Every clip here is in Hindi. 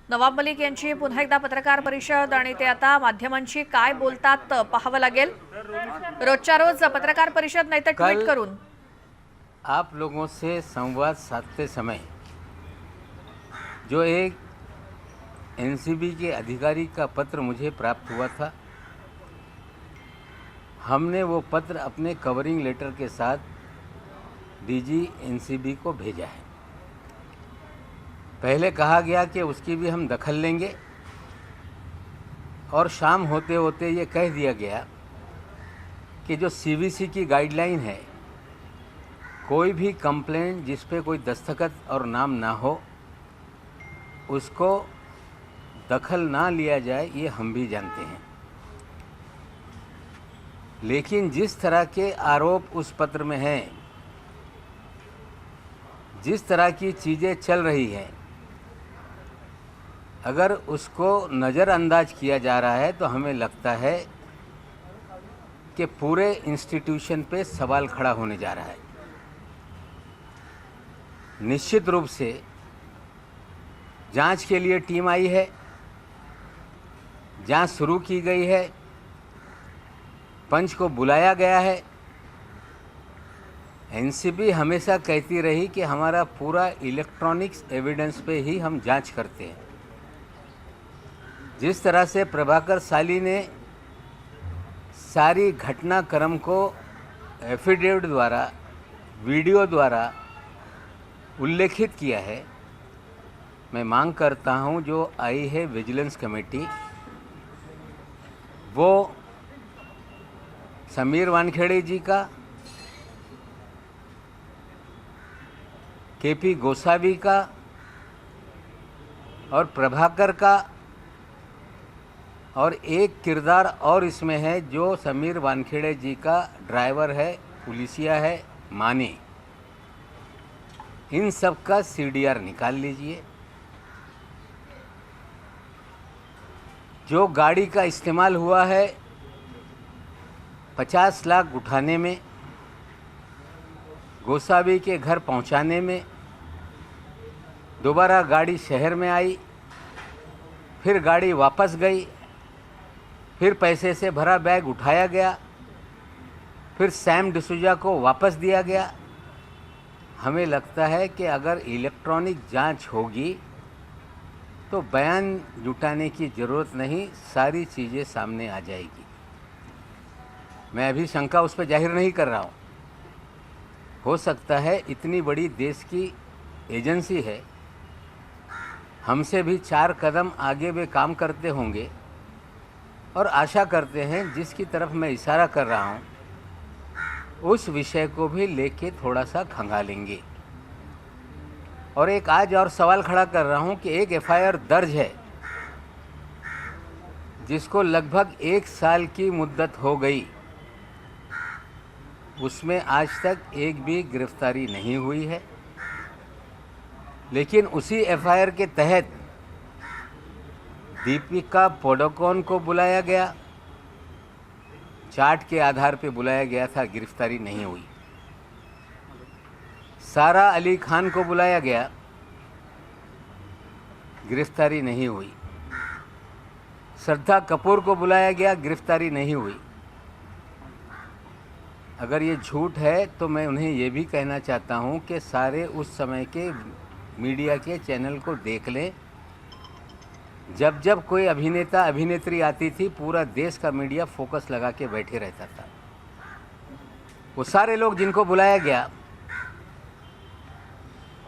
नवाब मलिक यांची पुन्हा एकदा पत्रकार परिषद आणि ते आता माध्यमांशी काय बोलतात पाहावं लागेल। रोजच्या रोज पत्रकार परिषद नाही तर ट्वीट करून आप लोगों से संवाद साधते समय जो एक एनसीबी के अधिकारी का पत्र मुझे प्राप्त हुआ था, हमने वो पत्र अपने कवरिंग लेटर के साथ डीजी एनसीबी को भेजा है। पहले कहा गया कि उसकी भी हम दखल लेंगे और शाम होते होते ये कह दिया गया कि जो सीवीसी की गाइडलाइन है, कोई भी कंप्लेंट जिस पे कोई दस्तखत और नाम ना हो उसको दखल ना लिया जाए, ये हम भी जानते हैं। लेकिन जिस तरह के आरोप उस पत्र में हैं, जिस तरह की चीज़ें चल रही हैं, अगर उसको नज़रअंदाज किया जा रहा है तो हमें लगता है कि पूरे इंस्टीट्यूशन पे सवाल खड़ा होने जा रहा है। निश्चित रूप से जांच के लिए टीम आई है, जांच शुरू की गई है, पंच को बुलाया गया है। एनसीबी हमेशा कहती रही कि हमारा पूरा इलेक्ट्रॉनिक्स एविडेंस पे ही हम जांच करते हैं। जिस तरह से प्रभाकर साली ने सारी घटनाक्रम को एफिडेविट द्वारा, वीडियो द्वारा उल्लेखित किया है, मैं मांग करता हूं जो आई है विजिलेंस कमेटी, वो समीर वानखेड़े जी का, केपी गोसावी का और प्रभाकर का, और एक किरदार और इसमें है जो समीर वानखेड़े जी का ड्राइवर है, पुलिसिया है, मानी, इन सब का सीडीआर निकाल लीजिए। जो गाड़ी का इस्तेमाल हुआ है 50 लाख उठाने में, गोसावी के घर पहुंचाने में, दोबारा गाड़ी शहर में आई, फिर गाड़ी वापस गई, फिर पैसे से भरा बैग उठाया गया, फिर सैम डिसूजा को वापस दिया गया। हमें लगता है कि अगर इलेक्ट्रॉनिक जांच होगी तो बयान जुटाने की ज़रूरत नहीं, सारी चीज़ें सामने आ जाएगी। मैं अभी शंका उस पर जाहिर नहीं कर रहा हूँ। हो सकता है इतनी बड़ी देश की एजेंसी है, हमसे भी 4 कदम आगे वे काम करते होंगे, और आशा करते हैं जिसकी तरफ मैं इशारा कर रहा हूँ उस विषय को भी लेके थोड़ा सा खंगालेंगे। और एक आज और सवाल खड़ा कर रहा हूँ कि एक एफआईआर दर्ज है जिसको लगभग 1 साल की मुद्दत हो गई, उसमें आज तक एक भी गिरफ्तारी नहीं हुई है। लेकिन उसी एफआईआर के तहत दीपिका पादुकोण को बुलाया गया, चार्ट के आधार पे बुलाया गया था, गिरफ्तारी नहीं हुई। सारा अली खान को बुलाया गया, गिरफ्तारी नहीं हुई। श्रद्धा कपूर को बुलाया गया, गिरफ्तारी नहीं हुई। अगर ये झूठ है तो मैं उन्हें ये भी कहना चाहता हूँ कि सारे उस समय के मीडिया के चैनल को देख लें। जब जब कोई अभिनेता अभिनेत्री आती थी, पूरा देश का मीडिया फोकस लगा के बैठे रहता था। वो सारे लोग जिनको बुलाया गया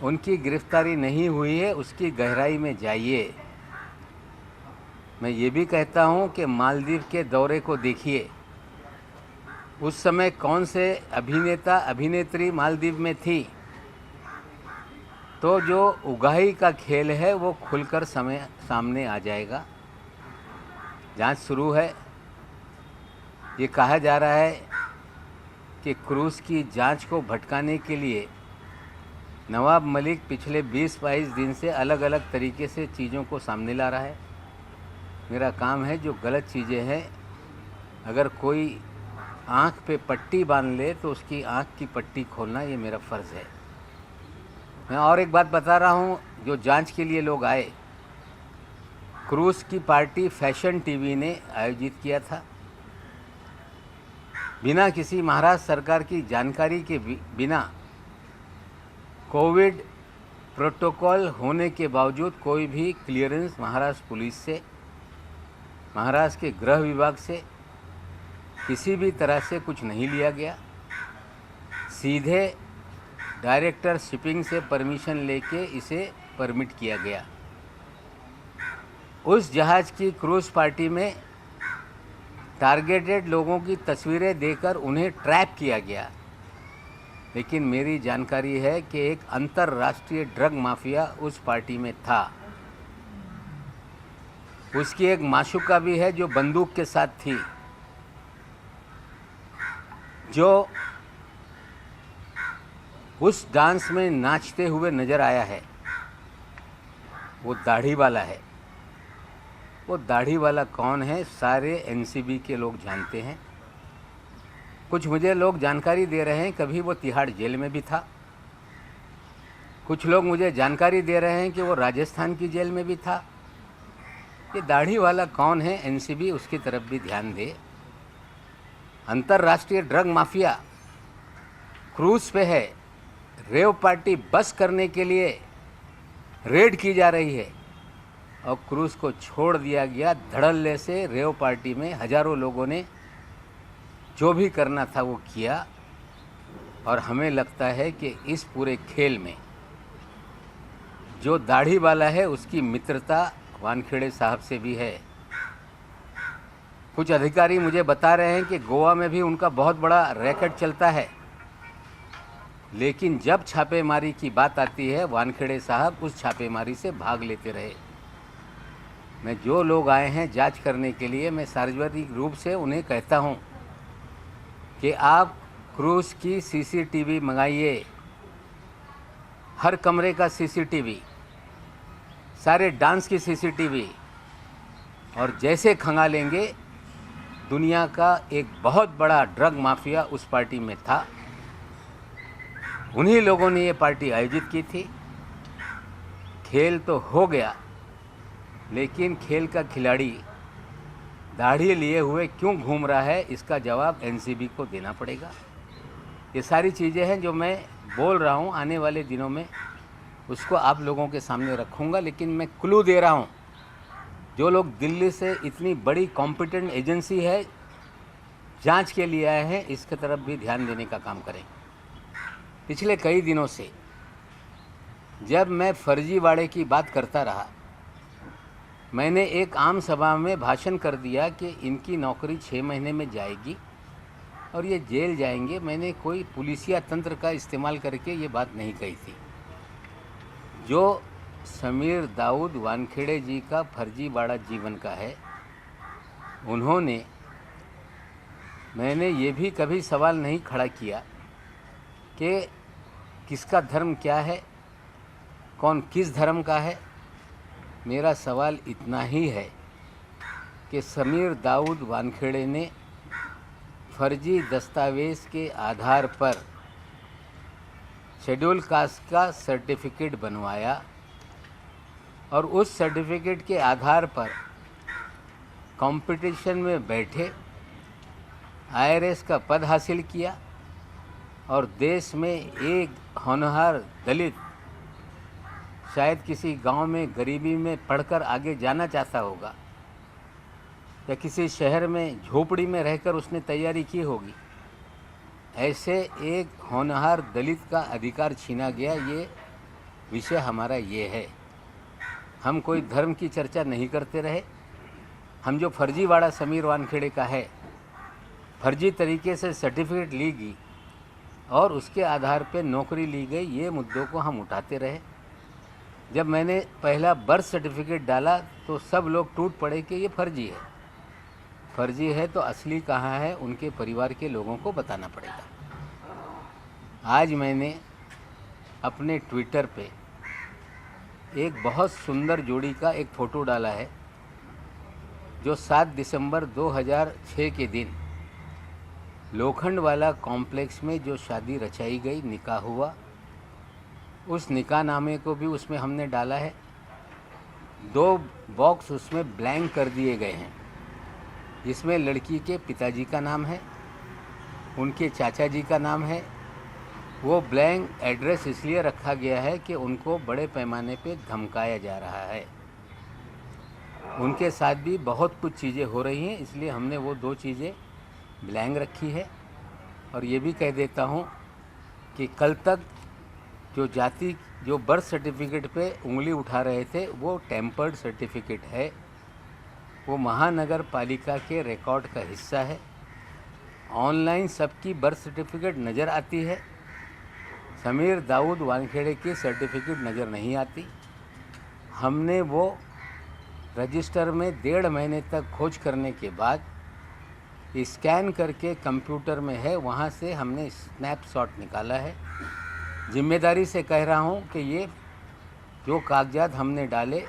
उनकी गिरफ्तारी नहीं हुई है, उसकी गहराई में जाइए। मैं ये भी कहता हूँ कि मालदीव के दौरे को देखिए, उस समय कौन से अभिनेता अभिनेत्री मालदीव में थी, तो जो उगाही का खेल है वो खुलकर सामने आ जाएगा। जांच शुरू है। ये कहा जा रहा है कि क्रूज़ की जांच को भटकाने के लिए नवाब मलिक पिछले 20-22 दिन से अलग अलग तरीके से चीज़ों को सामने ला रहा है। मेरा काम है जो गलत चीज़ें हैं, अगर कोई आँख पे पट्टी बांध ले तो उसकी आँख की पट्टी खोलना, ये मेरा फ़र्ज़ है। मैं और एक बात बता रहा हूँ, जो जांच के लिए लोग आए, क्रूज की पार्टी फैशन टीवी ने आयोजित किया था। बिना किसी महाराष्ट्र सरकार की जानकारी के बिना कोविड प्रोटोकॉल होने के बावजूद कोई भी क्लियरेंस महाराष्ट्र पुलिस से, महाराष्ट्र के गृह विभाग से किसी भी तरह से कुछ नहीं लिया गया। सीधे डायरेक्टर शिपिंग से परमिशन लेके इसे परमिट किया गया। उस जहाज़ की क्रूज पार्टी में टारगेटेड लोगों की तस्वीरें देकर उन्हें ट्रैप किया गया। लेकिन मेरी जानकारी है कि एक अंतर्राष्ट्रीय ड्रग माफिया उस पार्टी में था। उसकी एक माशूका भी है जो बंदूक के साथ थी, जो उस डांस में नाचते हुए नजर आया है। वो दाढ़ी वाला है। वो दाढ़ी वाला कौन है, सारे एनसीबी के लोग जानते हैं। कुछ मुझे लोग जानकारी दे रहे हैं कभी वो तिहाड़ जेल में भी था। कुछ लोग मुझे जानकारी दे रहे हैं कि वो राजस्थान की जेल में भी था। ये दाढ़ी वाला कौन है, एनसीबी उसकी तरफ भी ध्यान दे। अंतर्राष्ट्रीय ड्रग माफिया क्रूज पे है। रेव पार्टी बस करने के लिए रेड की जा रही है और क्रूज को छोड़ दिया गया। धड़ल्ले से रेव पार्टी में हजारों लोगों ने जो भी करना था वो किया। और हमें लगता है कि इस पूरे खेल में जो दाढ़ी वाला है उसकी मित्रता वानखेड़े साहब से भी है। कुछ अधिकारी मुझे बता रहे हैं कि गोवा में भी उनका बहुत बड़ा रैकेट चलता है। लेकिन जब छापेमारी की बात आती है, वानखेड़े साहब उस छापेमारी से भाग लेते रहे। मैं जो लोग आए हैं जांच करने के लिए, मैं सार्वजनिक रूप से उन्हें कहता हूं कि आप क्रूज की सीसीटीवी मंगाइए, हर कमरे का सीसीटीवी, सारे डांस की सीसीटीवी। और जैसे खंगालेंगे, दुनिया का एक बहुत बड़ा ड्रग माफिया उस पार्टी में था। उन्हीं लोगों ने ये पार्टी आयोजित की थी। खेल तो हो गया, लेकिन खेल का खिलाड़ी दाढ़ी लिए हुए क्यों घूम रहा है, इसका जवाब एनसीबी को देना पड़ेगा। ये सारी चीज़ें हैं जो मैं बोल रहा हूँ, आने वाले दिनों में उसको आप लोगों के सामने रखूँगा। लेकिन मैं क्लू दे रहा हूँ, जो लोग दिल्ली से इतनी बड़ी कॉम्पिटेंट एजेंसी है जांच के लिए आए हैं, इसकी तरफ भी ध्यान देने का काम करें। पिछले कई दिनों से जब मैं फर्जीवाड़े की बात करता रहा, मैंने एक आम सभा में भाषण कर दिया कि इनकी नौकरी 6 महीने में जाएगी और ये जेल जाएंगे। मैंने कोई पुलिसिया तंत्र का इस्तेमाल करके ये बात नहीं कही थी। जो समीर दाऊद वानखेड़े जी का फर्जीवाड़ा जीवन का है, उन्होंने, मैंने ये भी कभी सवाल नहीं खड़ा किया कि किसका धर्म क्या है, कौन किस धर्म का है। मेरा सवाल इतना ही है कि समीर दाऊद वानखेड़े ने फर्जी दस्तावेज़ के आधार पर शेड्यूल कास्ट का सर्टिफिकेट बनवाया और उस सर्टिफिकेट के आधार पर कंपटीशन में बैठे, आईआरएस का पद हासिल किया और देश में एक होनहार दलित, शायद किसी गांव में गरीबी में पढ़कर आगे जाना चाहता होगा या किसी शहर में झोपड़ी में रहकर उसने तैयारी की होगी, ऐसे एक होनहार दलित का अधिकार छीना गया। ये विषय हमारा ये है। हम कोई धर्म की चर्चा नहीं करते रहे। हम जो फर्जीवाड़ा समीर वानखेड़े का है, फर्जी तरीके से सर्टिफिकेट ली गई और उसके आधार पर नौकरी ली गई, ये मुद्दों को हम उठाते रहे। जब मैंने पहला बर्थ सर्टिफिकेट डाला तो सब लोग टूट पड़े कि ये फर्जी है। फर्जी है तो असली कहाँ है, उनके परिवार के लोगों को बताना पड़ेगा। आज मैंने अपने ट्विटर पे एक बहुत सुंदर जोड़ी का एक फ़ोटो डाला है, जो 7 दिसंबर 2006 के दिन लोखंड वाला कॉम्प्लेक्स में जो शादी रचाई गई, निकाह हुआ, उस निकाहनामे को भी उसमें हमने डाला है। 2 बॉक्स उसमें ब्लैंक कर दिए गए हैं, जिसमें लड़की के पिताजी का नाम है, उनके चाचा जी का नाम है। वो ब्लैंक एड्रेस इसलिए रखा गया है कि उनको बड़े पैमाने पे धमकाया जा रहा है। उनके साथ भी बहुत कुछ चीज़ें हो रही हैं, इसलिए हमने वो 2 चीज़ें ब्लैंक रखी है। और ये भी कह देता हूँ कि कल तक जो बर्थ सर्टिफिकेट पे उंगली उठा रहे थे वो टेम्पर्ड सर्टिफिकेट है, वो महानगर पालिका के रिकॉर्ड का हिस्सा है। ऑनलाइन सबकी बर्थ सर्टिफिकेट नज़र आती है, समीर दाऊद वानखेड़े की सर्टिफिकेट नज़र नहीं आती। हमने वो रजिस्टर में 1.5 महीने तक खोज करने के बाद स्कैन करके कंप्यूटर में है, वहाँ से हमने स्नैपशॉट निकाला है। जिम्मेदारी से कह रहा हूँ कि ये जो कागजात हमने डाले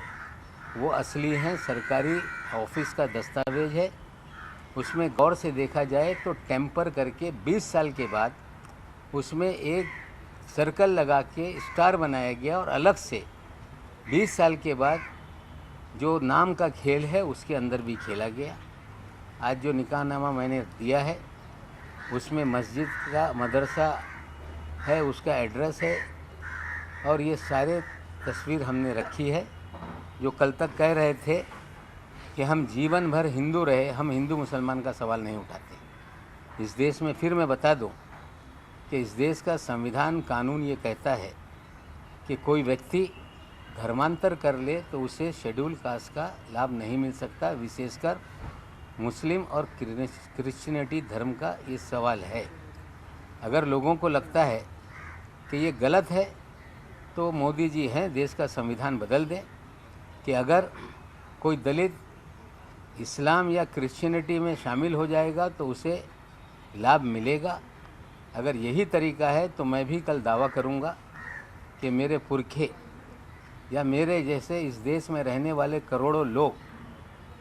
वो असली हैं, सरकारी ऑफिस का दस्तावेज है। उसमें गौर से देखा जाए तो टेम्पर करके 20 साल के बाद उसमें एक सर्कल लगा के स्टार बनाया गया और अलग से 20 साल के बाद जो नाम का खेल है उसके अंदर भी खेला गया। आज जो निकाहनामा मैंने दिया है उसमें मस्जिद का मदरसा है, उसका एड्रेस है, और ये सारे तस्वीर हमने रखी है। जो कल तक कह रहे थे कि हम जीवन भर हिंदू रहे, हम हिंदू मुसलमान का सवाल नहीं उठाते। इस देश में फिर मैं बता दूं कि इस देश का संविधान कानून ये कहता है कि कोई व्यक्ति धर्मांतर कर ले तो उसे शेड्यूल कास्ट का लाभ नहीं मिल सकता। विशेषकर मुस्लिम और क्रिश्चियनिटी धर्म का ये सवाल है। अगर लोगों को लगता है कि ये गलत है तो मोदी जी हैं, देश का संविधान बदल दें कि अगर कोई दलित इस्लाम या क्रिश्चियनिटी में शामिल हो जाएगा तो उसे लाभ मिलेगा। अगर यही तरीका है तो मैं भी कल दावा करूंगा कि मेरे पुरखे या मेरे जैसे इस देश में रहने वाले करोड़ों लोग,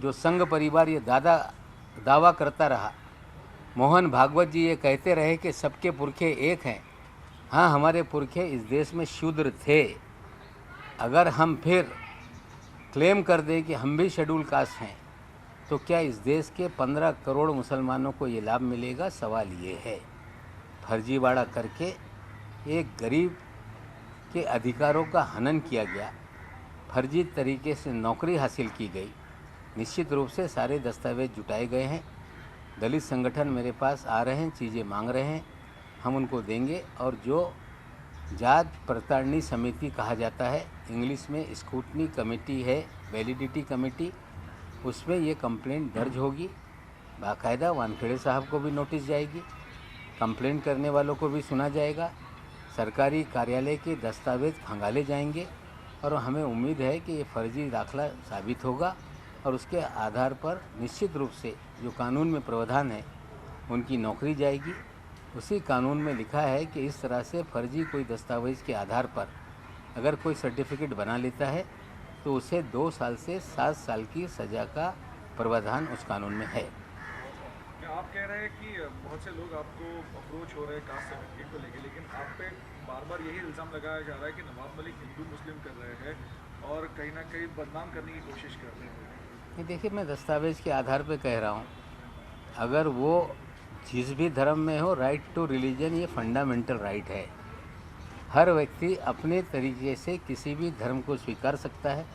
जो संघ परिवार ये दावा करता रहा, मोहन भागवत जी ये कहते रहे कि सबके पुरखे एक हैं। हाँ, हमारे पुरखे इस देश में शूद्र थे। अगर हम फिर क्लेम कर दें कि हम भी शेड्यूल कास्ट हैं तो क्या इस देश के 15 करोड़ मुसलमानों को ये लाभ मिलेगा? सवाल ये है। फर्जीवाड़ा करके एक गरीब के अधिकारों का हनन किया गया, फर्जी तरीके से नौकरी हासिल की गई। निश्चित रूप से सारे दस्तावेज जुटाए गए हैं। दलित संगठन मेरे पास आ रहे हैं, चीज़ें मांग रहे हैं, हम उनको देंगे। और जो जात पड़तालनी समिति कहा जाता है, इंग्लिश में स्क्रूटनी कमेटी है, वैलिडिटी कमेटी, उसमें ये कंप्लेंट दर्ज होगी। बाकायदा वानखेड़े साहब को भी नोटिस जाएगी, कंप्लेंट करने वालों को भी सुना जाएगा, सरकारी कार्यालय के दस्तावेज खंगाले जाएंगे और हमें उम्मीद है कि ये फर्जी दाखला साबित होगा और उसके आधार पर निश्चित रूप से जो कानून में प्रावधान है उनकी नौकरी जाएगी। उसी कानून में लिखा है कि इस तरह से फर्जी कोई दस्तावेज के आधार पर अगर कोई सर्टिफिकेट बना लेता है तो उसे 2 साल से 7 साल की सज़ा का प्रावधान उस कानून में है। क्या आप कह रहे हैं कि बहुत से लोग आपको अप्रोच हो रहे हैं कास्ट सर्टिफिकेट को लेके, लेकिन आप पे बार बार यही इल्ज़ाम लगाया जा रहा है कि नवाब मलिक हिंदू मुस्लिम कर रहे हैं और कहीं ना कहीं बदनाम करने की कोशिश कर रहे हैं? नहीं, देखिए, मैं दस्तावेज के आधार पे कह रहा हूँ। अगर वो जिस भी धर्म में हो, राइट टू रिलीजन ये फंडामेंटल राइट है। हर व्यक्ति अपने तरीके से किसी भी धर्म को स्वीकार सकता है,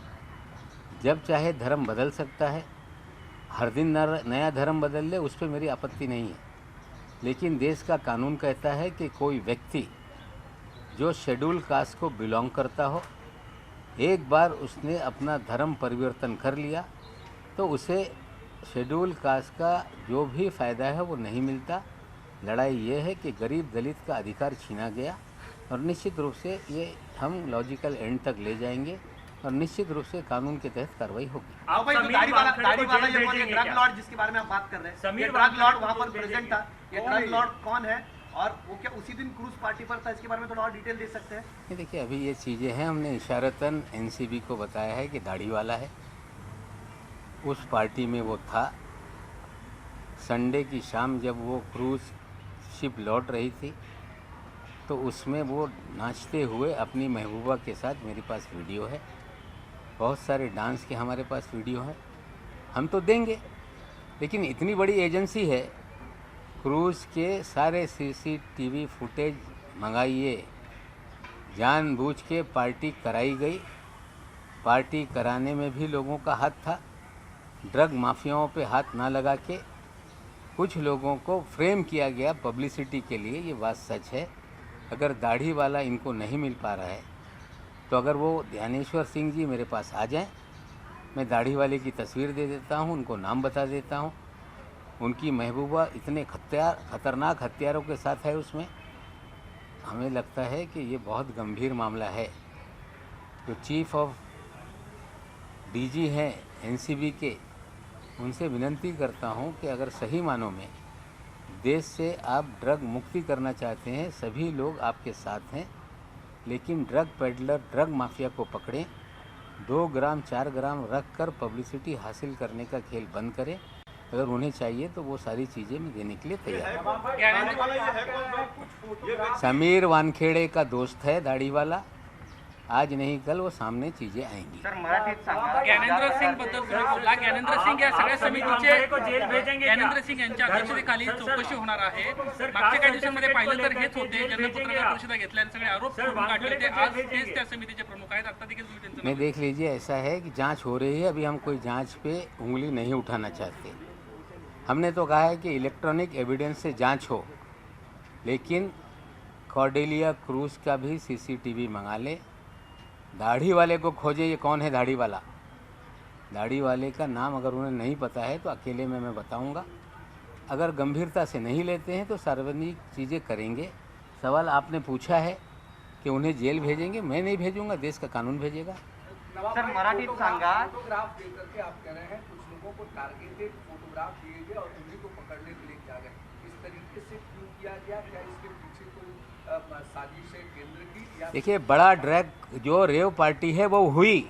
जब चाहे धर्म बदल सकता है। हर दिन नया धर्म बदल ले, उस पर मेरी आपत्ति नहीं है। लेकिन देश का कानून कहता है कि कोई व्यक्ति जो शेड्यूल कास्ट को बिलोंग करता हो, एक बार उसने अपना धर्म परिवर्तन कर लिया तो उसे शेड्यूल कास्ट का जो भी फ़ायदा है वो नहीं मिलता। लड़ाई ये है कि गरीब दलित का अधिकार छीना गया और निश्चित रूप से ये हम लॉजिकल एंड तक ले जाएंगे और निश्चित रूप से कानून के तहत कार्रवाई होगी। आओ भाई, दाढ़ी वाला ये कौन है? ड्रग लॉर्ड जिसके बारे में आप बात कर रहे हैं, ये ड्रग लॉर्ड वहाँ पर प्रेजेंट था, ये ड्रग लॉर्ड कौन है और वो क्या उसी दिन क्रूज पार्टी पर था? इसके बारे में थोड़ा और डिटेल दे सकते हैं? ये देखिए, अभी ये चीज़ें हैं, हमने इशारतन एनसीबी को बताया है कि दाढ़ी वाला है, उस पार्टी में वो था। संडे की शाम जब वो क्रूज शिप लौट रही थी तो उसमें वो नाचते हुए अपनी महबूबा के साथ, मेरे पास वीडियो है, बहुत सारे डांस के हमारे पास वीडियो है, हम तो देंगे। लेकिन इतनी बड़ी एजेंसी है, क्रूज़ के सारे सीसीटीवी फुटेज मंगाइए। जानबूझ के पार्टी कराई गई, पार्टी कराने में भी लोगों का हाथ था। ड्रग माफियाओं पे हाथ ना लगा के कुछ लोगों को फ्रेम किया गया पब्लिसिटी के लिए, ये बात सच है। अगर दाढ़ी वाला इनको नहीं मिल पा रहा है तो अगर वो ध्यानेश्वर सिंह जी मेरे पास आ जाएं, मैं दाढ़ी वाले की तस्वीर दे देता हूँ, उनको नाम बता देता हूँ। उनकी महबूबा इतने खतरनाक हथियारों के साथ है उसमें, हमें लगता है कि ये बहुत गंभीर मामला है। जो चीफ ऑफ डीजी हैं एनसीबी के, उनसे विनती करता हूँ कि अगर सही मानों में देश से आप ड्रग मुक्ति करना चाहते हैं, सभी लोग आपके साथ हैं, लेकिन ड्रग पेडलर, ड्रग माफिया को पकड़ें, 2 ग्राम 4 ग्राम रख कर पब्लिसिटी हासिल करने का खेल बंद करें। अगर उन्हें चाहिए तो वो सारी चीज़ें मैं देने के लिए तैयार हूँ। समीर वानखेड़े का दोस्त है दाढ़ी वाला, आज नहीं कल वो सामने चीजें आएंगी। सर मराठीत सांगा, ज्ञानेंद्र सिंग बद्दल तुम्ही बोलला. ज्ञानेंद्र सिंग या सगळ्या समितीचे ज्ञानेंद्र सिंग यांच्या अध्यक्षतेखाली चौकशी होणार आहे. मागच्या काही दिवसांमध्ये पाहिलं तर हेच होते, ज्यांना पत्रकार परिषदा घेतल्या आणि सगळे आरोप करून काढले ते आज तेच त्या समितीचे प्रमुख आहेत. आता देखील तुम्ही त्यांचं मैं देख लीजिए, ऐसा है कि जांच हो रही है, अभी हम कोई जांच पे उंगली नहीं उठाना चाहते। हमने तो कहा है कि इलेक्ट्रॉनिक एविडेंस से जांच हो, लेकिन कॉर्डेलिया क्रूज का भी सीसीटीवी मंगा ले। दाढ़ी वाले को खोजे, ये कौन है दाढ़ी वाला? दाढ़ी वाले का नाम अगर उन्हें नहीं पता है तो अकेले में मैं बताऊंगा। अगर गंभीरता से नहीं लेते हैं तो सार्वजनिक चीज़ें करेंगे। सवाल आपने पूछा है कि उन्हें जेल भेजेंगे, मैं नहीं भेजूंगा, देश का कानून भेजेगा। सर मराठीत सांगा, फोटोग्राफ दे करके आप कह रहे हैं कुछ लोगों को टारगेटेड फोटोग्राफ दिए गए और उन्हीं को पकड़ने के लिए किया गया, इस तरीके से क्यों किया गया? क्या इसके पीछे कोई साजिश है केंद्र की? या देखिए, बड़ा ड्रग जो रेव पार्टी है वो हुई,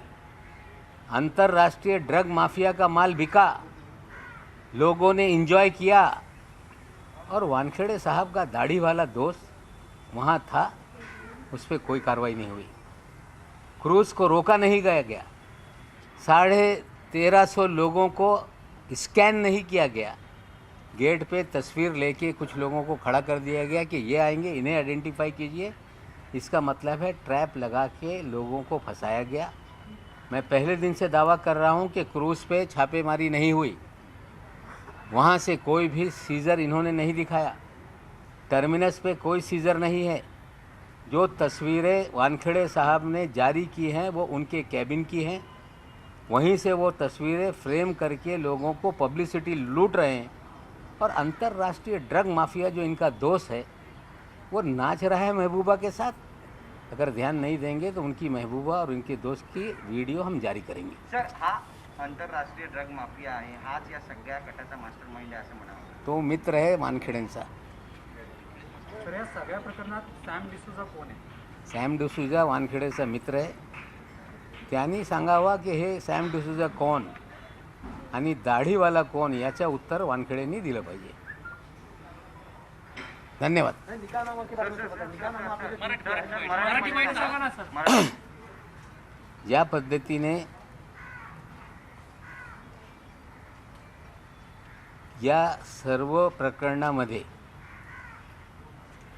अंतर्राष्ट्रीय ड्रग माफिया का माल बिका, लोगों ने एंजॉय किया, और वानखेड़े साहब का दाढ़ी वाला दोस्त वहाँ था, उस पर कोई कार्रवाई नहीं हुई। क्रूज को रोका नहीं गया, 1350 लोगों को स्कैन नहीं किया गया, गेट पे तस्वीर लेके कुछ लोगों को खड़ा कर दिया गया कि ये आएंगे, इन्हें आइडेंटिफाई कीजिए। इसका मतलब है ट्रैप लगा के लोगों को फंसाया गया। मैं पहले दिन से दावा कर रहा हूँ कि क्रूज पे छापेमारी नहीं हुई, वहाँ से कोई भी सीज़र इन्होंने नहीं दिखाया, टर्मिनस पे कोई सीज़र नहीं है। जो तस्वीरें वानखेड़े साहब ने जारी की हैं वो उनके कैबिन की हैं, वहीं से वो तस्वीरें फ्रेम करके लोगों को पब्लिसिटी लूट रहे हैं। और अंतर्राष्ट्रीय ड्रग माफिया जो इनका दोस्त है वो नाच रहा है महबूबा के साथ। अगर ध्यान नहीं देंगे तो उनकी महबूबा और उनके दोस्त की वीडियो हम जारी करेंगे। सर हा आंतरराष्ट्रीय ड्रग माफिया आहे, हाच या सगळ्या गटाचा मास्टरमाइंड आहे असं म्हणावं. तो मित्र है वानखेड़ेंचा। तर या सगळ्या प्रकरणात सॅम डिसूजा कोण आहे? सॅम डिसूजा वानखेडेचा मित्र आहे, त्यांनी सांगावा की हे सॅम डिसूजा कोण आणि दाढीवाला कोण, याचं उत्तर वानखेडेंनी दिलं पाहिजे। धन्यवाद। मराठी माहिती सांगा ना सर. ज्या पद्धतीने या सर्व प्रकरणामध्ये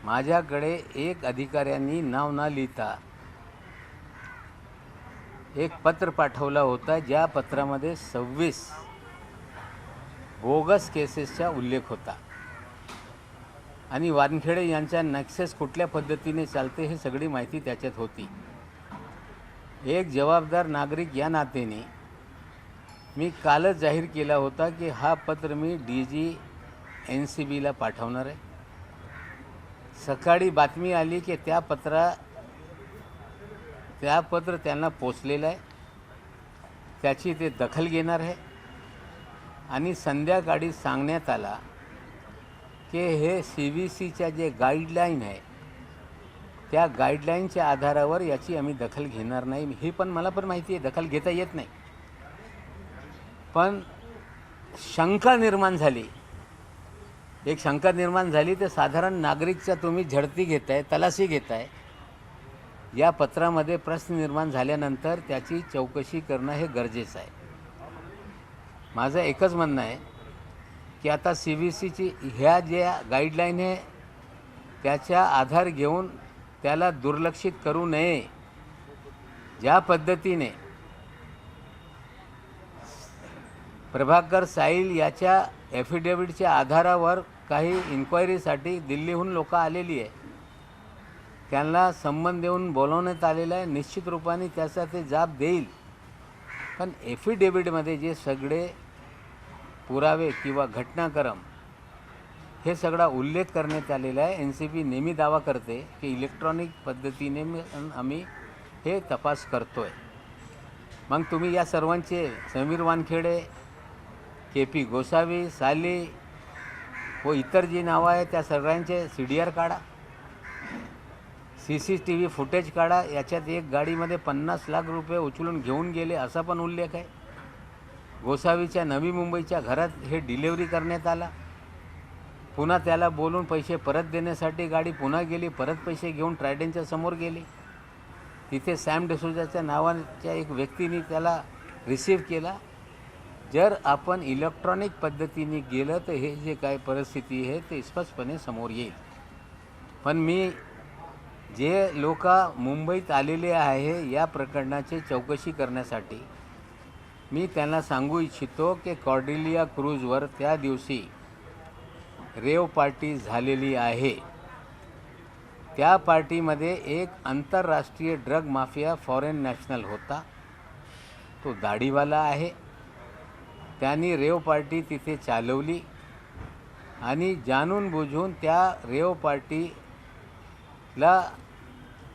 माझ्याकडे एक अधिकाऱ्यांनी नाव न लिहिता एक पत्र पाठवला होता, ज्या पत्रामध्ये 26 बोगस केसेसचा उल्लेख होता आणि वानखेडे यांच्या नक्सेस कुठल्या पद्धतीने चालते हे सगळी माहिती त्याच्यात होती। एक जबाबदार नागरिक या नात्याने मी कालच जाहीर केला होता की हा पत्र मी DG NCBला पाठवणार आहे। सकाळी बातमी आली की त्या पत्र त्यांना पोचलेलं आहे, त्याची ते दखल घेणार आहे आणि संध्याकाळी सांगण्यात आला की हे CVCच्या जे गाईडलाईन आहे त्या गाईडलाईनच्या आधारावर याची आम्ही दखल घेणार नाही। हे पण मला पण माहिती आहे, दखल घेता येत नाही, पण शंका निर्माण झाली एक शंका निर्माण झाली तर साधारण नागरिकच्या तुम्ही झडती घेताय, तलाशी घेताय. या पत्रामध्ये प्रश्न निर्माण झाल्यानंतर त्याची चौकशी करणं हे गरजेचं आहे. माझं एकच म्हणणं आहे की आता CBCची ह्या ज्या गाईडलाईन आहे त्याचा आधार घेऊन त्याला दुर्लक्षित करू नये. ज्या पद्धतीने प्रभाकर साहिल याच्या ॲफिडेव्हिटच्या आधारावर काही इन्क्वायरीसाठी दिल्लीहून लोक आलेली आहे, त्यांना संबंध देऊन बोलवण्यात आलेलं आहे. निश्चित रूपाने त्याचा ते जाब देईल. पण ॲफिडेव्हिटमध्ये जे सगळे पुरावे किंवा घटनाक्रम हे सगळा उल्लेख करण्यात आलेला आहे. NCB नेहमी दावा करते की इलेक्ट्रॉनिक पद्धतीने आम्ही हे तपास करतो आहे. मग तुम्ही या सर्वांचे समीर वानखेडे, KP गोसावी, साली व इतर जी नावं आहेत त्या सगळ्यांचे CDR काढा, CCTV फुटेज काढा. याच्यात एक गाडीमध्ये 50 लाख रुपये उचलून घेऊन गेले असा पण उल्लेख आहे. गोसावीच्या नवी मुंबईच्या घरात हे डिलेवरी करण्यात आला. पुन्हा त्याला बोलून पैसे परत देण्यासाठी गाडी पुन्हा गेली, परत पैसे घेऊन ट्रायडनच्या समोर गेली. तिथे सॅम डिसोजाच्या नावाच्या एक व्यक्तीने त्याला रिसीव्ह केला. जर आपण इलेक्ट्रॉनिक पद्धतीने गेलं तर हे जे काय परिस्थिती आहे ते स्पष्टपणे समोर येईल. पण मी जे लोक मुंबईत आलेले आहे या प्रकरणाची चौकशी करण्यासाठी मी त्यांना सांगू इच्छितो की कॉर्डेलिया क्रूजवर त्या दिवशी रेव पार्टी झालेली आहे. त्या पार्टीमध्ये एक आंतरराष्ट्रीय ड्रग माफिया फॉरेन नॅशनल होता, तो दाढीवाला आहे. त्यांनी रेव पार्टी तिथे चालवली आणि जाणून बुजून त्या रेव पार्टीला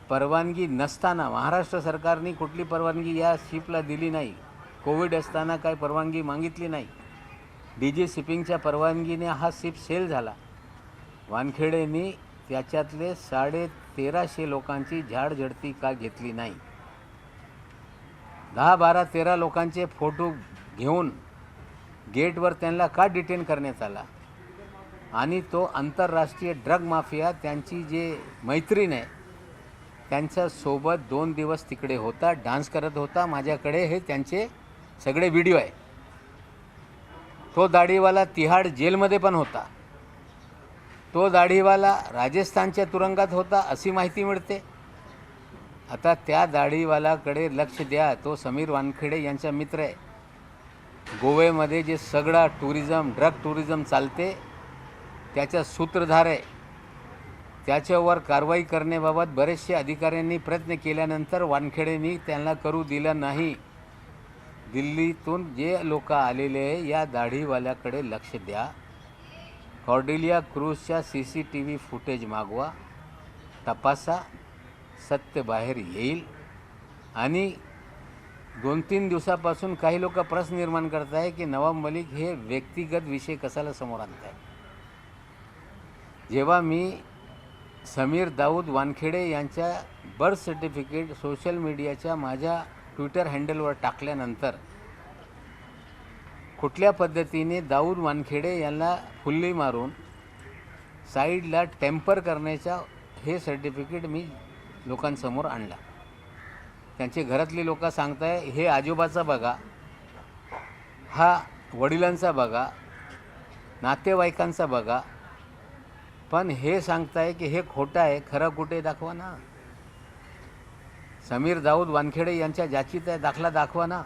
परवानगी नसताना, महाराष्ट्र सरकारने कुठली परवानगी या शिपला दिली नाही, कोविड असताना काही परवानगी मागितली नाही, DG शिपिंगच्या परवानगीने हा शिप सेल झाला. वानखेडेंनी त्याच्यातले 1350 लोकांची झाडझडती का घेतली नाही? 10, 12, 13 लोकांचे फोटो घेऊन गेटवर त्यांना का डिटेन करण्यात आला? आणि तो आंतरराष्ट्रीय ड्रग माफिया त्यांची जे मैत्रीण आहे त्यांच्यासोबत 2 दिवस तिकडे होता, डान्स करत होता. माझ्याकडे हे त्यांचे सगळे व्हिडिओ आहे. तो दाढीवाला तिहाड जेलमध्ये पण होता. तो दाढीवाला राजस्थानच्या तुरुंगात होता अशी माहिती मिळते. आता त्या दाढीवालाकडे लक्ष द्या. तो समीर वानखेडे यांचा मित्र आहे. गोव्यामध्ये जे सगळा टुरिझम, ड्रग टुरिझम चालते त्याचा सूत्रधार आहे. त्याच्यावर कारवाई करण्याबाबत बरेचसे अधिकाऱ्यांनी प्रयत्न केल्यानंतर वानखेडेंनी त्यांना करू दिलं नाही. दिल्लीतून जे लोक आलेले आहे या दाढीवाल्याकडे लक्ष द्या. कॉर्डेलिया क्रूजच्या CCTV फुटेज मागवा, तपासा, सत्य बाहेर येईल. आणि 2-3 दिवसापासून काही लोक प्रश्न निर्माण करत आहे की नवाब मलिक हे व्यक्तिगत विषय कशाला समोर आणत आहे. जेव्हा मी समीर दाऊद वानखेडे यांच्या बर्थ सर्टिफिकेट सोशल मीडियाच्या माझ्या ट्विटर हँडलवर टाकल्यानंतर कुठल्या पद्धतीने दाऊद वानखेडे यांना फुल्ली मारून साईडला टेम्पर करण्याचा हे सर्टिफिकेट मी लोकांसमोर आणला. त्यांचे घरातली लोक सांगताय हे आजोबाचा बघा, हा वडिलांचा बघा, नातेवाईकांचा बघा, पण हे सांगताय की हे खोटं आहे. खरं कुठे दाखवा ना. समीर दाऊद वानखेडे यांच्या जातीचा दाखला दाखवा ना.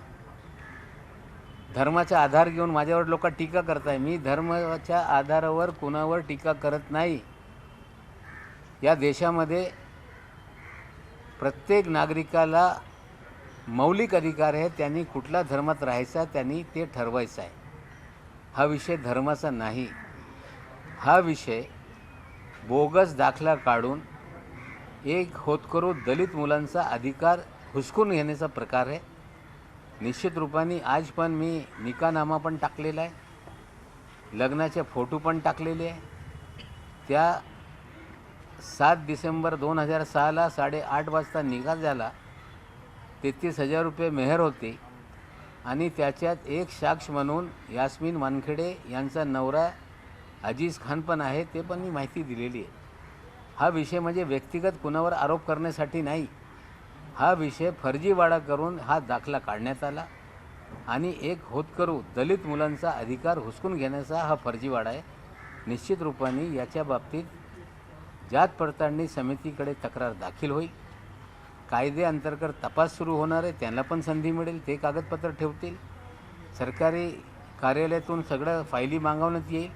धर्माचा आधार घेऊन माझ्यावर लोक टीका करताय. मी धर्माच्या आधारावर कुणावर टीका करत नाही. या देशामध्ये प्रत्येक नागरिकाला मौलिक अधिकार आहे. त्यांनी कुठल्या धर्मात राहायचा त्यांनी ते ठरवायचं आहे. हा विषय धर्माचा नाही. हा विषय बोगस दाखला काढून एक होतकरू दलित मुलांचा अधिकार हुसकून घेण्याचा प्रकार आहे. निश्चित रूपाने आज पण मी निकाहनामा पण टाकलेला आहे, लग्नाचे फोटो पण टाकलेले आहे. त्या 7 डिसेंबर 2006ला 8:30 वाजता निकाह झाला. 33,000 रुपये मेहर होती आणि त्याच्यात एक साक्ष म्हणून यास्मिन वानखेडे यांचा नवरा अजीज खान पण आहे, ते पण मी माहिती दिलेली आहे. हा विषय म्हणजे व्यक्तिगत कुणावर आरोप करण्यासाठी नाही. हा विषय फर्जीवाडा करून हा दाखला काढण्यात आला आणि एक होतकरू दलित मुलांचा अधिकार हुसकून घेण्याचा हा फर्जीवाडा आहे. निश्चित रूपाने याच्या बाबतीत जात पडताळणी समितीकडे तक्रार दाखल होईल. कायदे अंतर्गत तपास सुरू होणार आहे, त्यांना पण संधी मिळेल, ते कागदपत्र ठेवतील. सरकारी कार्यालयातून सगळं फायली मागवण्यात येईल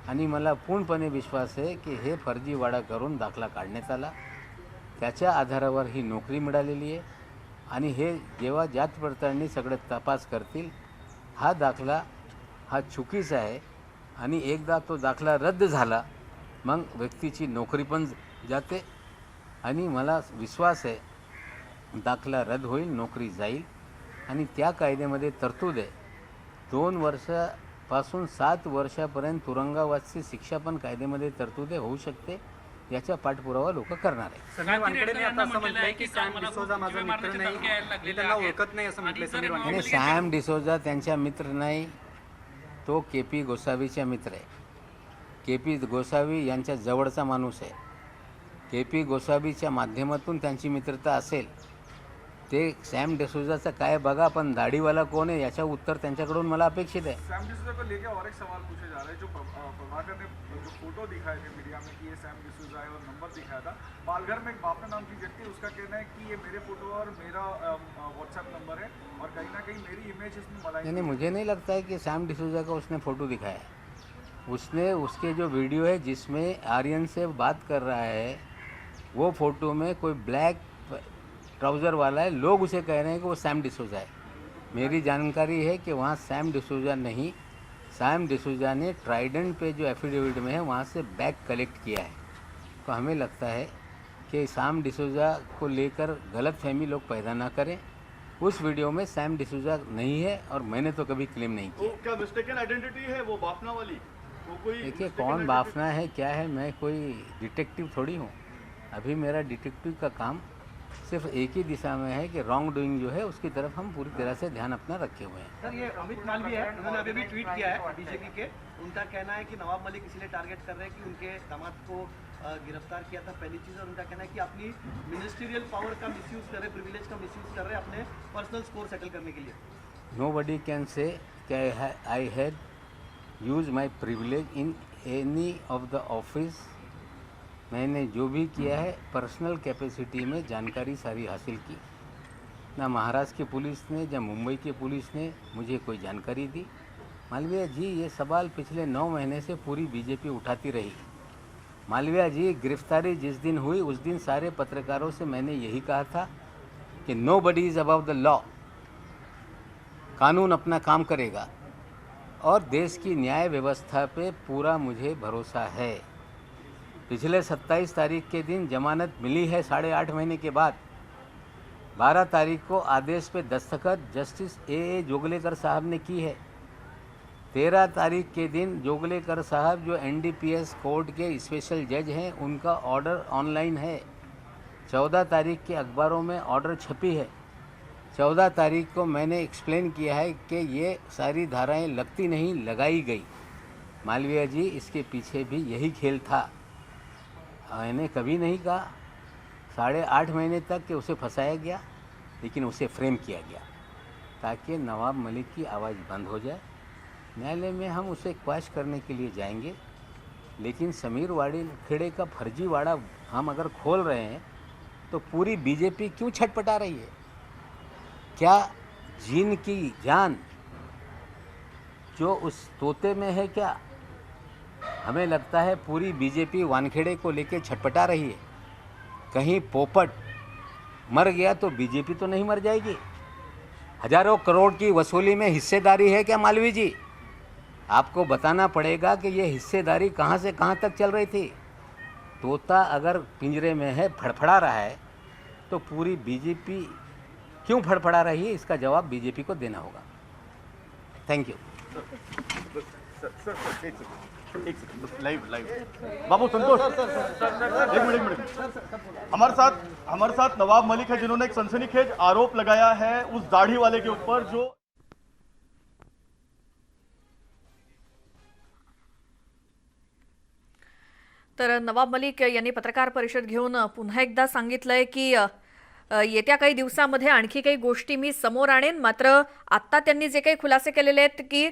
आणि मला पूर्णपणे विश्वास आहे की हे फर्जीवाडा करून दाखला काढण्यात आला, त्याच्या आधारावर ही नोकरी मिळालेली आहे. आणि हे जेव्हा जात पडताळणी सगळं तपास करतील, हा दाखला हा चुकीचा आहे आणि एकदा तो दाखला रद्द झाला मग व्यक्तीची नोकरी पण जाते. आणि मला विश्वास आहे दाखला रद्द होईल, नोकरी जाईल. आणि त्या कायद्यामध्ये तरतूद आहे 2 वर्षापासून 7 वर्षापर्यंत तुरुंगवासाची शिक्षा पण कायद्यामध्ये तरतूद आहे, होऊ शकते. याचा पाठपुरावा लोक करणार आहे. समीर वानखेडेंनी आता असं म्हटलंय की सॅम डिसोजा माझा मित्र नाही, मी त्यांना ओळखत नाही असं म्हटलंय समीर वानखेडे. आणि सॅम डिसोजा त्यांचा मित्र नाही, तो के.पी. गोसावीचा मित्र आहे. के.पी. गोसावी यांच्या जवळचा माणूस आहे. के.पी. गोसावीच्या माध्यमातून त्यांची मित्रता असेल. ते सॅम डिसोजाचं काय बघा, पण दाढीवाला कोण आहे याचं उत्तर त्यांच्याकडून मला अपेक्षित आहे. सैम डिसूजा को लेकर और एक सवाल पूछा जा रहा है। जो प्रभाकर ने जो फोटो दिखाए थे मीडिया में कि ये सैम डिसूजा है और नंबर दिखाया था, पालघर में एक बापना नाम की व्यक्ति, उसका कहना है कि ये मेरे फोटो और मेरा व्हाट्सएप नंबर है और कहीं ना कहीं मेरी इमेज इसमें मलाई। नहीं, मुझे नहीं लगता है कि सैम डिसूजा का उसने फ़ोटो दिखाया है. उसने उसके जो वीडियो है जिसमें आर्यन से बात कर रहा है, वो फ़ोटो में कोई ब्लैक ट्राउज़र वाला है. लोग उसे कह रहे हैं कि वो सैम डिसूजा है. मेरी जानकारी है कि वहाँ सैम डिसूजा नहीं, सैम डिसूजा ने ट्राइडेंट पे जो एफिडेविट में है वहाँ से बैग कलेक्ट किया है. तो हमें लगता है कि सैम डिसूजा को लेकर गलतफहमी लोग पैदा ना करें. उस वीडियो में सैम डिसूजा नहीं है और मैंने तो कभी क्लेम नहीं किया. वो क्या मिस्टेकन आइडेंटिटी है वो बाफना वाली? वो कोई देखिए कौन बाफना है क्या है, मैं कोई डिटेक्टिव थोड़ी हूँ. अभी मेरा डिटेक्टिव का काम सिर्फ एक ही दिशा में है कि रॉन्ग डूइंग जो है उसकी तरफ हम पूरी तरह से ध्यान अपना रखे हुए हैं. सर ये अमित मालवीय है, उन्होंने अभी भी ट्वीट किया है बीजेपी के. उनका कहना है कि नवाब मलिक इसलिए टारगेट कर रहे हैं कि उनके दामाद को गिरफ्तार किया था, पहली चीज़. और उनका कहना है कि अपनी मिनिस्ट्रियल पावर का मिसयूज़ कर रहे, प्रिविलेज का मिसयूज़ कर रहे अपने पर्सनल स्कोर सेटल करने के लिए. Nobody can say that I had used my privilege in any of the office. मैंने जो भी किया है पर्सनल कैपेसिटी में जानकारी सारी हासिल की. ना महाराष्ट्र की पुलिस ने या मुंबई की पुलिस ने मुझे कोई जानकारी दी. मालवीय जी, ये सवाल पिछले 9 महीने से पूरी बीजेपी उठाती रही. मालवीय जी, गिरफ्तारी जिस दिन हुई उस दिन सारे पत्रकारों से मैंने यही कहा था कि nobody is above the law. कानून अपना काम करेगा और देश की न्याय व्यवस्था पे पूरा मुझे भरोसा है. पिछले 27 तारीख के दिन जमानत मिली है 8.5 महीने के बाद. 12 तारीख को आदेश पे दस्तखत जस्टिस ए जोगलेकर साहब ने की है. 13 तारीख के दिन जोगलेकर साहब जो NDPS कोर्ट के स्पेशल जज हैं उनका ऑर्डर ऑनलाइन है. 14 तारीख के अखबारों में ऑर्डर छपी है. 14 तारीख को मैंने एक्सप्लेन किया है कि ये सारी धाराएं लगती नहीं, लगाई गई. मालवीय जी, इसके पीछे भी यही खेल था. मैंने कभी नहीं कहा 8.5 महीने तक कि उसे फंसाया गया, लेकिन उसे फ्रेम किया गया ताकि नवाब मलिक की आवाज़ बंद हो जाए. न्यायालय में हम उसे क्वाश करने के लिए जाएंगे, लेकिन समीर वानखेड़े का फर्जीवाड़ा हम अगर खोल रहे हैं तो पूरी बीजेपी क्यों छटपटा रही है? क्या जीन की जान जो उस तोते में है क्या? हमें लगता है पूरी बीजेपी वानखेड़े को लेकर छटपटा रही है. कहीं पोपट मर गया तो बीजेपी तो नहीं मर जाएगी. हजारों करोड़ की वसूली में हिस्सेदारी है क्या मालवीय जी? आपको बताना पड़ेगा कि ये हिस्सेदारी कहाँ से कहाँ तक चल रही थी. तोता अगर पिंजरे में है, फड़फड़ा रहा है, तो पूरी बीजेपी क्यों फड़फड़ा रही है, इसका जवाब बीजेपी को देना होगा. Thank you. एक सेकंड लाइव बाबू संतोष एक मिनट हमारे साथ नवाब मलिक है जिन्होंने एक सनसनीखेज आरोप लगाया है उस दाढ़ी वाले के ऊपर जो तर नवाब मलिक यांनी पत्रकार परिषद घेऊन पुन्हा एकदा सांगितलंय की येत्या काही दिवसांमध्ये आणखी काही गोष्टी मी समोर आणेन. मात्र आत्ता त्यांनी जे काही खुलासे केलेले आहेत की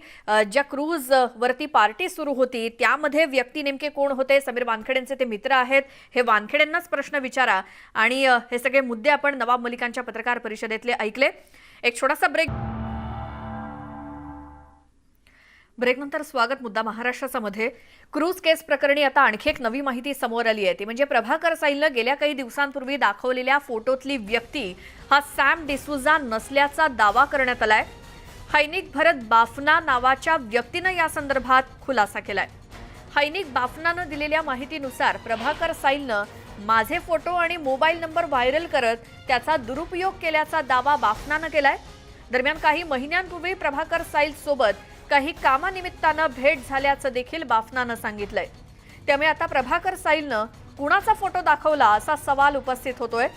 ज्या क्रूज वरती पार्टी सुरू होती त्यामध्ये व्यक्ती नेमके कोण होते, समीर वानखेडेंचे ते मित्र आहेत, हे वानखेडेंनाच प्रश्न विचारा. आणि हे सगळे मुद्दे आपण नवाब मलिकांच्या पत्रकार परिषदेतले ऐकले. एक छोटासा ब्रेकनंतर स्वागत. मुद्दा महाराष्ट्राचा मध्ये क्रूज केस प्रकरणी आता आणखी एक नवी माहिती समोर आली आहे. ती म्हणजे प्रभाकर साईलनं गेल्या काही दिवसांपूर्वी दाखवलेल्या फोटोतली व्यक्ती हा सॅम डिसूजा नसल्याचा दावा करण्यात आलाय. हैनिक भरत बाफना नावाच्या व्यक्तीनं या संदर्भात खुलासा केलाय. हैनिक बाफनानं दिलेल्या माहितीनुसार प्रभाकर साईलनं माझे फोटो आणि मोबाईल नंबर व्हायरल करत त्याचा दुरुपयोग केल्याचा दावा बाफनानं केलाय. दरम्यान काही महिन्यांपूर्वी प्रभाकर साईल सोबत काही कामानिमित्तानं भेट झाल्याचं देखील बाफनानं सांगितलंय. त्यामुळे आता प्रभाकर साईलनं कुणाचा फोटो दाखवला असा सवाल उपस्थित होतोय.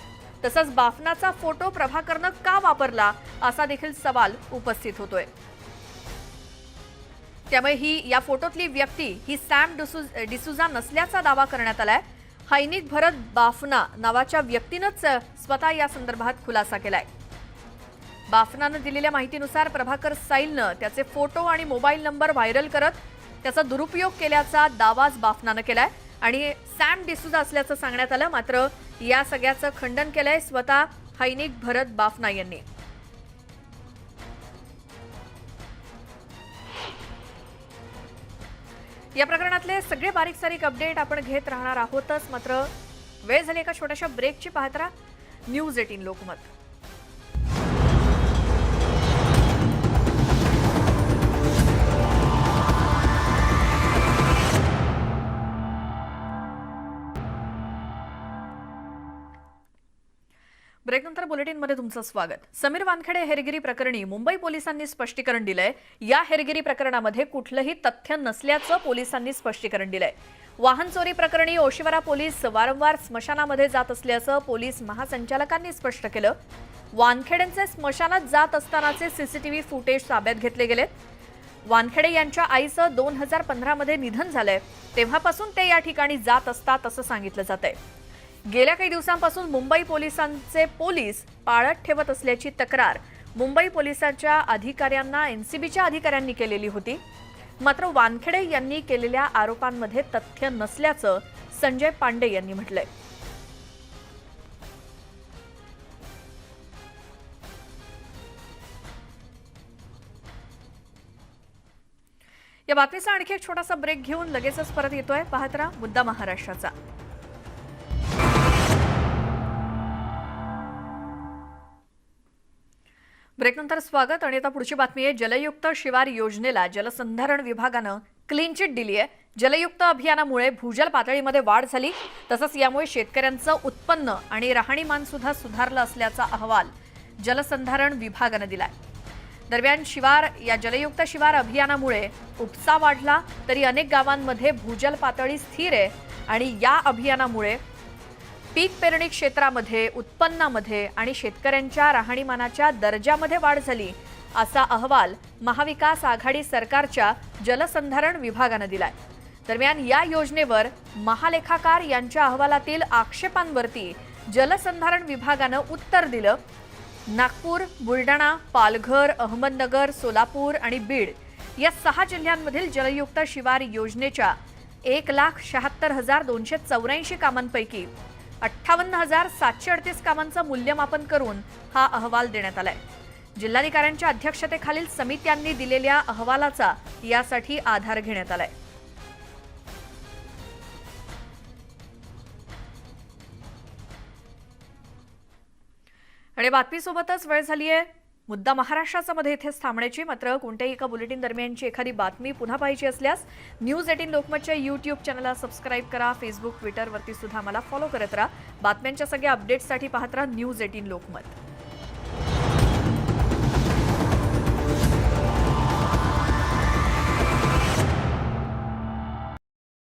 तसंच बाफनाचा फोटो प्रभाकरनं का वापरला असा देखील सवाल उपस्थित होतोय. त्यामुळे या फोटोतली व्यक्ती ही सॅम डिसूजा नसल्याचा दावा करण्यात आलाय. हैनिक भरत बाफना नावाच्या व्यक्तीनंच स्वतः या संदर्भात खुलासा केलाय. बाफनानं दिलेल्या माहितीनुसार प्रभाकर साईलनं त्याचे फोटो आणि मोबाईल नंबर व्हायरल करत त्याचा दुरुपयोग केल्याचा दावाच बाफनानं केलाय आणि सॅम डिसूजा असल्याचं सांगण्यात आलं. मात्र या सगळ्याचं खंडन केलंय स्वतः हैनिक भरत बाफना यांनी. या प्रकरणातले सगळे बारीक सारीक अपडेट आपण घेत राहणार आहोतच. मात्र वेळ झाली एका छोट्याशा ब्रेकची. पाहत राहा न्यूज 18 लोकमत. ब्रेकनंतर बुलेटिनमध्ये तुमचं स्वागत. समीर वानखेडे हेरगिरी प्रकरणी मुंबई पोलिसांनी स्पष्टीकरण दिलंय. या हेरगिरी प्रकरणामध्ये कुठलंही तथ्य नसल्याचं पोलिसांनी स्पष्टीकरण दिलंय. वाहन चोरी प्रकरणी ओशिवरा पोलीस वारंवार स्मशानामध्ये जात असल्याचं पोलीस महासंचालकांनी स्पष्ट केलं. वानखेडेंचे स्मशानात जात असतानाचे सीसीटीव्ही फुटेज ताब्यात घेतले गेले. वानखेडे यांच्या आईचं 2015 मध्ये निधन झालंय. तेव्हापासून ते या ठिकाणी जात असतात असं सांगितलं जातंय. गेल्या काही दिवसांपासून मुंबई पोलिसांचे पोलीस पाळत ठेवत असल्याची तक्रार मुंबई पोलिसांच्या अधिकाऱ्यांना एनसीबीच्या अधिकाऱ्यांनी केलेली होती. मात्र वानखेडे यांनी केलेल्या आरोपांमध्ये तथ्य नसल्याचं संजय पांडे यांनी म्हटलंय. या बातमीचा आणखी एक छोटासा ब्रेक घेऊन लगेचच परत येतोय. पाहत राहा मुद्दा महाराष्ट्राचा. ब्रेकनंतर स्वागत. आणि आता पुढची बातमी आहे. जलयुक्त शिवार योजनेला जलसंधारण विभागानं क्लीन चिट दिली आहे. जलयुक्त अभियानामुळे भूजल पातळीमध्ये वाढ झाली. तसंच यामुळे शेतकऱ्यांचं उत्पन्न आणि राहणीमान सुद्धा सुधारलं असल्याचा अहवाल जलसंधारण विभागानं दिलाय. दरम्यान या जलयुक्त शिवार अभियानामुळे उपसा वाढला तरी अनेक गावांमध्ये भूजल पातळी स्थिर आहे. आणि या अभियानामुळे पीक पेरणी क्षेत्रामध्ये उत्पन्नामध्ये आणि शेतकऱ्यांच्या राहणीमानाच्या दर्जामध्ये वाढ झाली असा अहवाल महाविकास आघाडी सरकारच्या जलसंधारण विभागानं दिलाय. दरम्यान या योजनेवर महालेखाकार यांच्या अहवालातील आक्षेपांवरती जलसंधारण विभागानं उत्तर दिलं. नागपूर, बुलढाणा, पालघर, अहमदनगर, सोलापूर आणि बीड या 6 जिल्ह्यांमधील जलयुक्त शिवार योजनेच्या 1,76,284 कामांपैकी 58,738 कामांचं मूल्यमापन करून हा अहवाल देण्यात आलाय. जिल्हाधिकाऱ्यांच्या अध्यक्षतेखालील समित्यांनी दिलेल्या अहवालाचा यासाठी आधार घेण्यात आलाय. आणि बातमीसोबतच वेळ झाली आहे मुद्दा महाराष्ट्राचा मध्ये इथेच थांबण्याची. मात्र कोणत्याही एका बुलेटिन दरम्यानची एखादी बातमी पुन्हा पाहायची असल्यास न्यूज 18 लोकमतच्या यूट्यूब चॅनलला सबस्क्राईब करा. फेसबुक, ट्विटरवरती सुद्धा मला फॉलो करत राहा. बातम्यांच्या सगळ्या अपडेट्ससाठी पाहत राहा न्यूज 18 लोकमत.